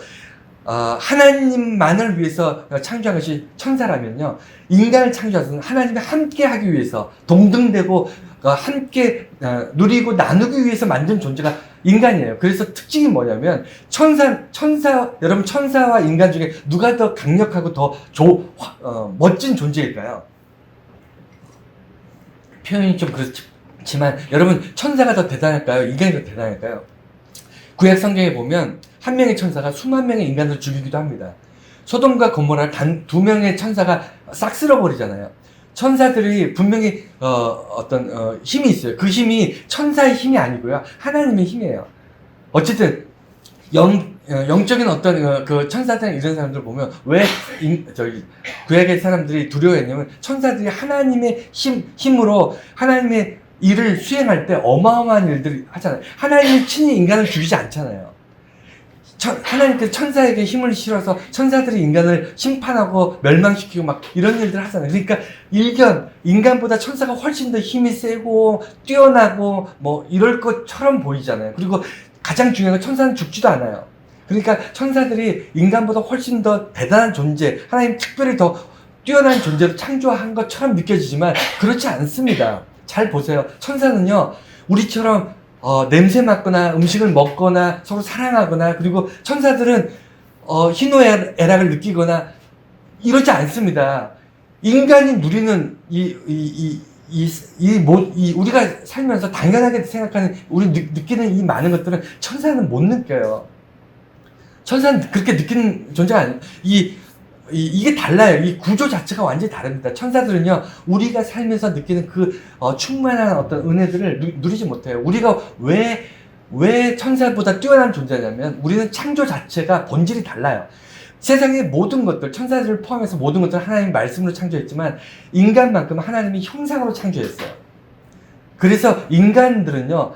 하나님만을 위해서 창조한 것이 천사라면요, 인간을 창조하신 하나님과 함께하기 위해서, 동등되고 함께 누리고 나누기 위해서 만든 존재가 인간이에요. 그래서 특징이 뭐냐면 여러분 천사와 인간 중에 누가 더 강력하고 더 멋진 존재일까요? 표현이 좀 그렇지만 여러분, 천사가 더 대단할까요? 인간이 더 대단할까요? 구약 성경에 보면 한 명의 천사가 수만 명의 인간을 죽이기도 합니다. 소돔과 고모라를 단 2명의 천사가 싹 쓸어버리잖아요. 천사들이 분명히 힘이 있어요. 그 힘이 천사의 힘이 아니고요, 하나님의 힘이에요. 어쨌든 영적인 어떤 그 천사들 이런 사람들 보면 왜 구약의 사람들이 두려워했냐면 천사들이 하나님의 힘으로 하나님의 일을 수행할 때 어마어마한 일들을 하잖아요. 하나님이 친히 인간을 죽이지 않잖아요. 하나님께서 천사에게 힘을 실어서 천사들이 인간을 심판하고 멸망시키고 막 이런 일들을 하잖아요. 그러니까 인간보다 천사가 훨씬 더 힘이 세고 뛰어나고 뭐 이럴 것처럼 보이잖아요. 그리고 가장 중요한 건 천사는 죽지도 않아요. 그러니까 천사들이 인간보다 훨씬 더 대단한 존재, 하나님 특별히 더 뛰어난 존재로 창조한 것처럼 느껴지지만 그렇지 않습니다. 잘 보세요. 천사는요, 우리처럼 냄새 맡거나 음식을 먹거나 서로 사랑하거나, 그리고 천사들은 희노애락을 느끼거나 이러지 않습니다. 인간이 누리는 우리가 살면서 당연하게 생각하는, 우리 느끼는 이 많은 것들은 천사는 못 느껴요. 천사는 그렇게 느끼는 존재가 아니에요. 이게 달라요. 이 구조 자체가 완전히 다릅니다. 천사들은요, 우리가 살면서 느끼는 그 충만한 어떤 은혜들을 누리지 못해요. 우리가 왜 천사보다 뛰어난 존재냐면, 우리는 창조 자체가 본질이 달라요. 세상의 모든 것들, 천사들을 포함해서 모든 것들을 하나님 말씀으로 창조했지만, 인간만큼 하나님이 형상으로 창조했어요. 그래서 인간들은요,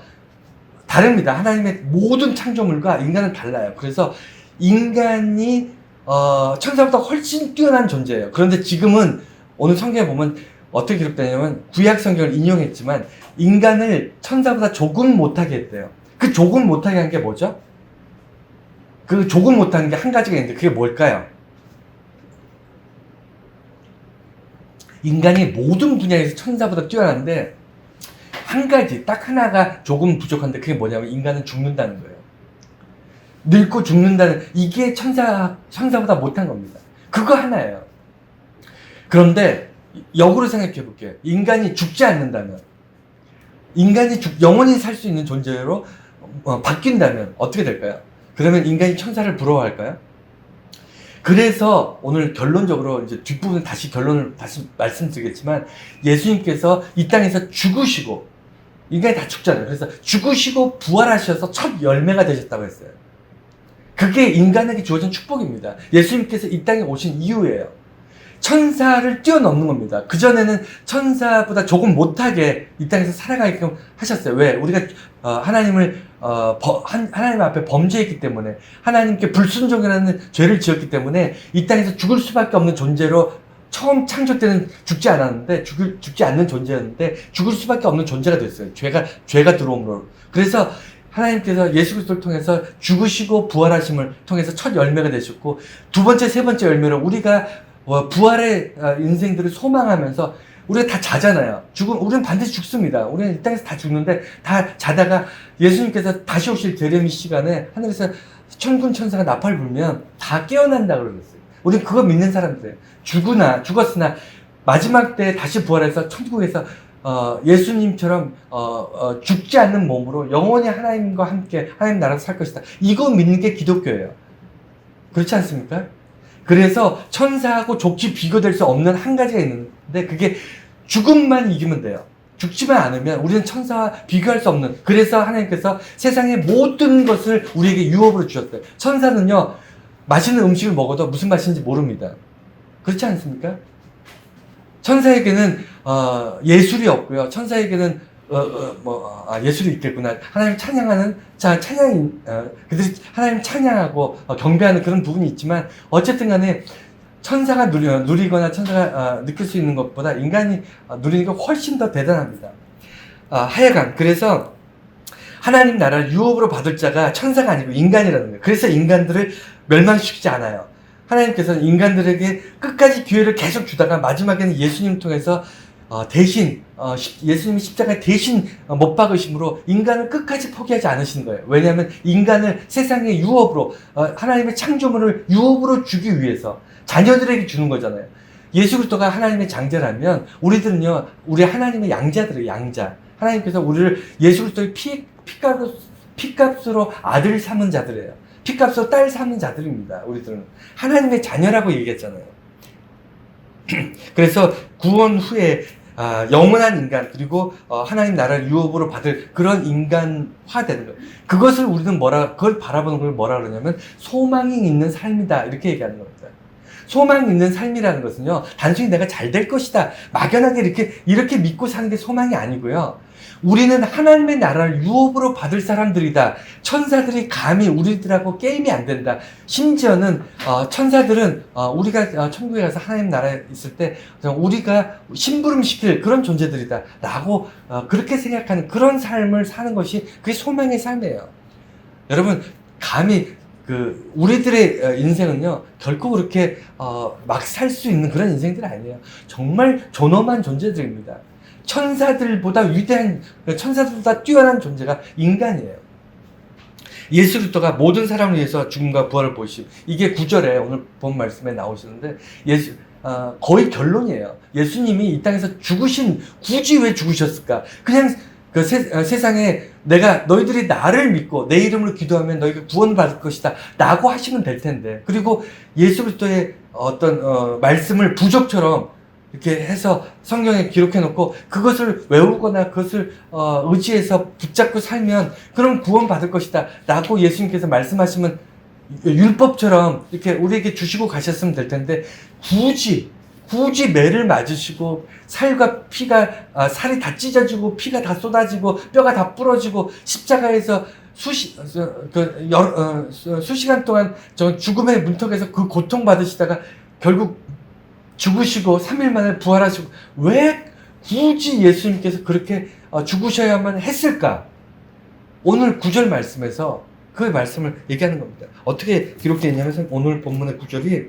다릅니다. 하나님의 모든 창조물과 인간은 달라요. 그래서 인간이 천사보다 훨씬 뛰어난 존재예요. 그런데 지금은 오늘 성경에 보면 어떻게 기록되냐면, 구약 성경을 인용했지만 인간을 천사보다 조금 못하게 했대요. 그 조금 못하게 한 게 뭐죠? 그 조금 못하는 게 한 가지가 있는데 그게 뭘까요? 인간이 모든 분야에서 천사보다 뛰어난데 한 가지, 딱 하나가 조금 부족한데 그게 뭐냐면, 인간은 죽는다는 거예요. 늙고 죽는다는, 이게 천사보다 못한 겁니다. 그거 하나예요. 그런데 역으로 생각해 볼게요. 인간이 죽지 않는다면, 인간이 영원히 살 수 있는 존재로 바뀐다면 어떻게 될까요? 그러면 인간이 천사를 부러워할까요? 그래서 오늘 결론적으로 이제 뒷부분 결론을 다시 말씀드리겠지만, 예수님께서 이 땅에서 죽으시고, 인간이 다 죽잖아요. 그래서 죽으시고 부활하셔서 첫 열매가 되셨다고 했어요. 그게 인간에게 주어진 축복입니다. 예수님께서 이 땅에 오신 이유예요. 천사를 뛰어넘는 겁니다. 그전에는 천사보다 조금 못하게 이 땅에서 살아가게끔 하셨어요. 왜? 우리가 하나님 앞에 범죄했기 때문에, 하나님께 불순종이라는 죄를 지었기 때문에 이 땅에서 죽을 수밖에 없는 존재로, 처음 창조 때는 죽지 않았는데, 죽지 않는 존재였는데 죽을 수밖에 없는 존재가 됐어요. 죄가 들어옴으로. 그래서 하나님께서 예수 그리스도를 통해서 죽으시고 부활하심을 통해서 첫 열매가 되셨고, 두 번째, 세 번째 열매로 우리가 부활의 인생들을 소망하면서, 우리가 다 자잖아요. 우리는 반드시 죽습니다. 우리는 이 땅에서 다 죽는데, 다 자다가 예수님께서 다시 오실 재림의 시간에 하늘에서 천군 천사가 나팔 불면 다 깨어난다고 그러겠어요. 우리는 그거 믿는 사람들이에요. 죽었으나 마지막 때 다시 부활해서 천국에서 예수님처럼 죽지 않는 몸으로 영원히 하나님과 함께 하나님 나라에서 살 것이다. 이거 믿는 게 기독교예요. 그렇지 않습니까? 그래서 천사하고 족지 비교될 수 없는 한 가지가 있는데, 그게 죽음만 이기면 돼요. 죽지만 않으면 우리는 천사와 비교할 수 없는, 그래서 하나님께서 세상의 모든 것을 우리에게 유업으로 주셨어요. 천사는요, 맛있는 음식을 먹어도 무슨 맛인지 모릅니다. 그렇지 않습니까? 천사에게는 예술이 없고요. 천사에게는 예술이 있겠구나. 하나님 찬양하는 그들이 하나님 찬양하고 경배하는 그런 부분이 있지만, 어쨌든 간에 천사가 누리거나 천사가 느낄 수 있는 것보다 인간이 누리는 게 훨씬 더 대단합니다. 하여간 그래서 하나님 나라를 유업으로 받을 자가 천사가 아니고 인간이라는 거예요. 그래서 인간들을 멸망시키지 않아요. 하나님께서는 인간들에게 끝까지 기회를 계속 주다가 마지막에는 예수님 통해서 대신 예수님이 십자가에 대신 못 박으심으로 인간을 끝까지 포기하지 않으시는 거예요. 왜냐하면 인간을 세상의 유업으로, 하나님의 창조물을 유업으로 주기 위해서 자녀들에게 주는 거잖아요. 예수 그리스도가 하나님의 장자라면 우리들은요, 우리 하나님의 양자들이에요. 양자. 하나님께서 우리를 예수 그리스도의 피값으로 아들 삼은 자들이에요. 피값으로 딸 삼는 자들입니다. 우리들은 하나님의 자녀라고 얘기했잖아요. 그래서 구원 후에 영원한 인간, 그리고 하나님 나라를 유업으로 받을 그런 인간화되는 거예요. 그것을 우리는 그걸 바라보는 걸 뭐라 그러냐면 소망이 있는 삶이다, 이렇게 얘기하는 겁니다. 소망이 있는 삶이라는 것은요, 단순히 내가 잘 될 것이다, 막연하게 이렇게 믿고 사는 게 소망이 아니고요. 우리는 하나님의 나라를 유업으로 받을 사람들이다. 천사들이 감히 우리들하고 게임이 안 된다. 심지어는 천사들은 우리가 천국에 가서 하나님 나라에 있을 때 우리가 심부름시킬 그런 존재들이다 라고 그렇게 생각하는 그런 삶을 사는 것이 그게 소망의 삶이에요. 여러분, 감히 우리들의 인생은요, 결코 그렇게 막 살 수 있는 그런 인생들이 아니에요. 정말 존엄한 존재들입니다. 천사들보다 뛰어난 존재가 인간이에요. 예수 그리스도가 모든 사람을 위해서 죽음과 부활을 보이심. 이게 9절에 오늘 본 말씀에 나오시는데, 거의 결론이에요. 예수님이 이 땅에서 굳이 왜 죽으셨을까? 그냥 세상에 내가 너희들이 나를 믿고 내 이름으로 기도하면 너희가 구원받을 것이다 라고 하시면 될 텐데, 그리고 예수 그리스도의 어떤 말씀을 부족처럼 이렇게 해서 성경에 기록해 놓고 그것을 외우거나 그것을 의지해서 붙잡고 살면 그럼 구원받을 것이다 라고 예수님께서 말씀하시면 율법처럼 이렇게 우리에게 주시고 가셨으면 될 텐데, 굳이 매를 맞으시고 살과 피가 살이 다 찢어지고 피가 다 쏟아지고 뼈가 다 부러지고 십자가에서 수시간 동안 저 죽음의 문턱에서 그 고통 받으시다가 결국 죽으시고 3일 만에 부활하시고, 왜 굳이 예수님께서 그렇게 죽으셔야만 했을까? 오늘 9절 말씀에서 그 말씀을 얘기하는 겁니다. 어떻게 기록되어 있냐면 오늘 본문의 9절이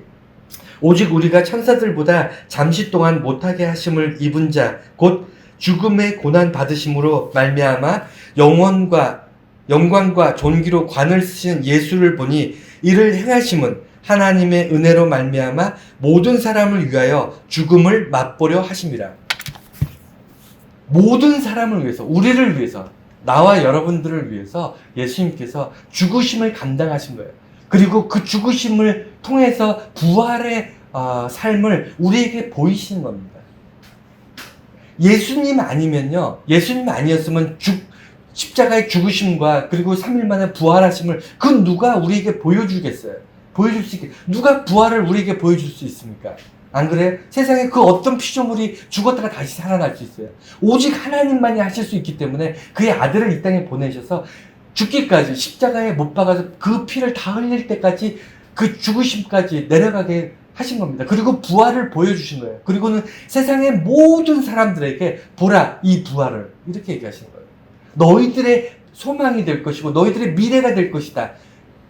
오직 우리가 천사들보다 잠시 동안 못하게 하심을 입은 자 곧 죽음의 고난 받으심으로 말미암아 영광과 존귀로 관을 쓰신 예수를 보니 이를 행하심은 하나님의 은혜로 말미암아 모든 사람을 위하여 죽음을 맛보려 하심이라. 모든 사람을 위해서, 우리를 위해서, 나와 여러분들을 위해서 예수님께서 죽으심을 감당하신 거예요. 그리고 그 죽으심을 통해서 부활의 삶을 우리에게 보이시는 겁니다. 예수님 아니었으면 십자가의 죽으심과 그리고 3일 만에 부활하심을 누가 우리에게 보여주겠어요? 보여줄 수 있게, 누가 부활을 우리에게 보여줄 수 있습니까? 안 그래? 세상에 그 어떤 피조물이 죽었다가 다시 살아날 수 있어요? 오직 하나님만이 하실 수 있기 때문에 그의 아들을 이 땅에 보내셔서 죽기까지, 십자가에 못 박아서 그 피를 다 흘릴 때까지 그 죽으심까지 내려가게 하신 겁니다. 그리고 부활을 보여주신 거예요. 그리고는 세상의 모든 사람들에게 보라 이 부활을, 이렇게 얘기하시는 거예요. 너희들의 소망이 될 것이고 너희들의 미래가 될 것이다,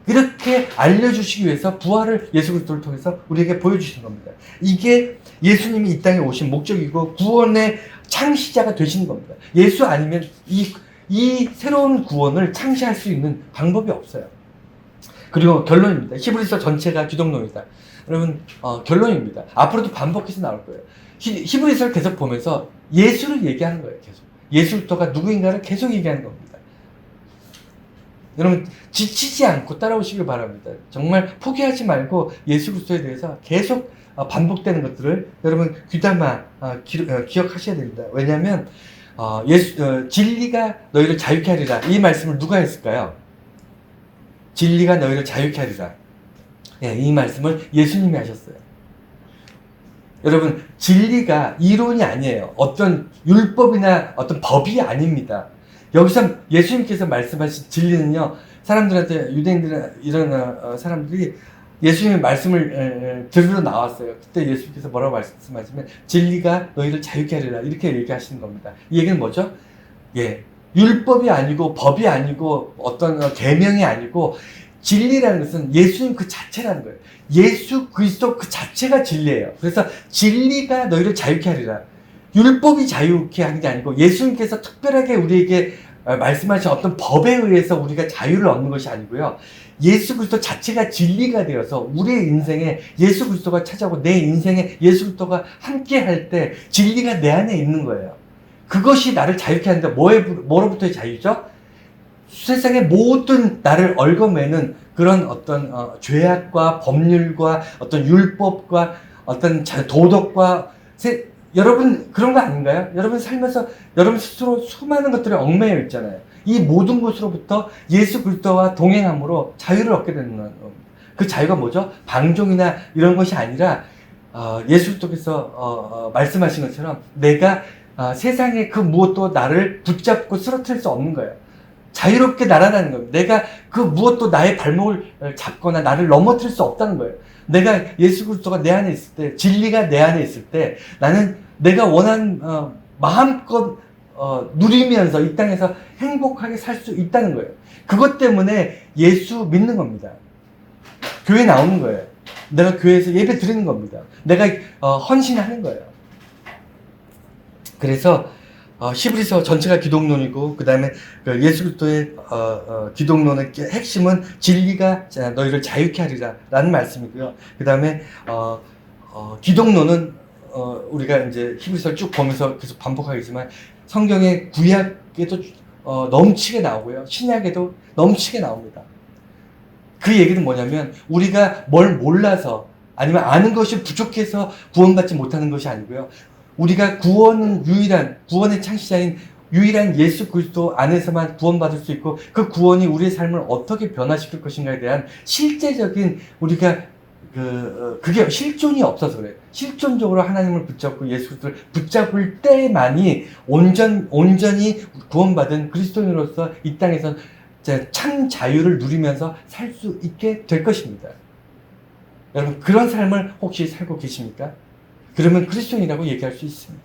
이렇게 알려주시기 위해서 부활을 예수 그리스도를 통해서 우리에게 보여주신 겁니다. 이게 예수님이 이 땅에 오신 목적이고 구원의 창시자가 되시는 겁니다. 예수 아니면 이 새로운 구원을 창시할 수 있는 방법이 없어요. 그리고 결론입니다. 히브리서 전체가 기독론이다. 여러분, 결론입니다. 앞으로도 반복해서 나올 거예요. 히브리서를 계속 보면서 예수를 얘기하는 거예요. 계속 예수부터가 누구인가를 계속 얘기하는 겁니다. 여러분, 지치지 않고 따라오시길 바랍니다. 정말 포기하지 말고 예수 그리스도에 대해서 계속 반복되는 것들을 여러분 귀담아 기억하셔야 됩니다. 왜냐하면 진리가 너희를 자유케 하리라, 이 말씀을 누가 했을까요? 진리가 너희를 자유케 하리라. 예, 이 말씀을 예수님이 하셨어요. 여러분, 진리가 이론이 아니에요. 어떤 율법이나 어떤 법이 아닙니다. 여기서 예수님께서 말씀하신 진리는요, 사람들한테, 유대인들이나 이런 사람들이 예수님의 말씀을 들으러 나왔어요. 그때 예수님께서 뭐라고 말씀하시면 진리가 너희를 자유케 하리라, 이렇게 얘기하시는 겁니다. 이 얘기는 뭐죠? 예, 율법이 아니고 법이 아니고 어떤 계명이 아니고 진리라는 것은 예수님 그 자체라는 거예요. 예수 그리스도 그 자체가 진리예요. 그래서 진리가 너희를 자유케 하리라. 율법이 자유케 하는 게 아니고 예수님께서 특별하게 우리에게 말씀하신 어떤 법에 의해서 우리가 자유를 얻는 것이 아니고요. 예수 그리스도 자체가 진리가 되어서 우리의 인생에 예수 그리스도가 찾아오고 내 인생에 예수 그리스도가 함께 할 때 진리가 내 안에 있는 거예요. 그것이 나를 자유케 하는데 뭐로부터의 자유죠? 세상의 모든 나를 얽어매는 그런 어떤 죄악과 법률과 어떤 율법과 어떤 도덕과 여러분 그런 거 아닌가요? 여러분 살면서 여러분 스스로 수많은 것들에 얽매여 있잖아요. 이 모든 것으로부터 예수 그리스도와 동행함으로 자유를 얻게 되는 겁니다. 그 자유가 뭐죠? 방종이나 이런 것이 아니라 예수 그리스도께서 말씀하신 것처럼 내가 세상의 그 무엇도 나를 붙잡고 쓰러뜨릴 수 없는 거예요. 자유롭게 날아다니는 겁니다. 내가 그 무엇도 나의 발목을 잡거나 나를 넘어뜨릴 수 없다는 거예요. 내가 예수 그리스도가 내 안에 있을 때, 진리가 내 안에 있을 때 나는 내가 원하는 마음껏 누리면서 이 땅에서 행복하게 살 수 있다는 거예요. 그것 때문에 예수 믿는 겁니다. 교회 나오는 거예요. 내가 교회에서 예배 드리는 겁니다. 내가 헌신하는 거예요. 그래서 히브리서 전체가 기독론이고 그 다음에 예수 그리스도의 기독론의 핵심은 진리가 너희를 자유케 하리라 라는 말씀이고요. 그 다음에 기독론은 우리가 이제 히브리서를 쭉 보면서 계속 반복하겠지만 성경의 구약에도 넘치게 나오고요. 신약에도 넘치게 나옵니다. 그 얘기는 뭐냐면 우리가 뭘 몰라서 아니면 아는 것이 부족해서 구원받지 못하는 것이 아니고요. 우리가 구원의 창시자인 유일한 예수 그리스도 안에서만 구원받을 수 있고 그 구원이 우리의 삶을 어떻게 변화시킬 것인가에 대한 실제적인 우리가 그게 실존이 없어서 그래요. 실존적으로 하나님을 붙잡고 예수 그리스도를 붙잡을 때만이 온전히 구원받은 그리스도인으로서 이 땅에서 참 자유를 누리면서 살 수 있게 될 것입니다. 여러분 그런 삶을 혹시 살고 계십니까? 그러면 그리스도인이라고 얘기할 수 있습니다.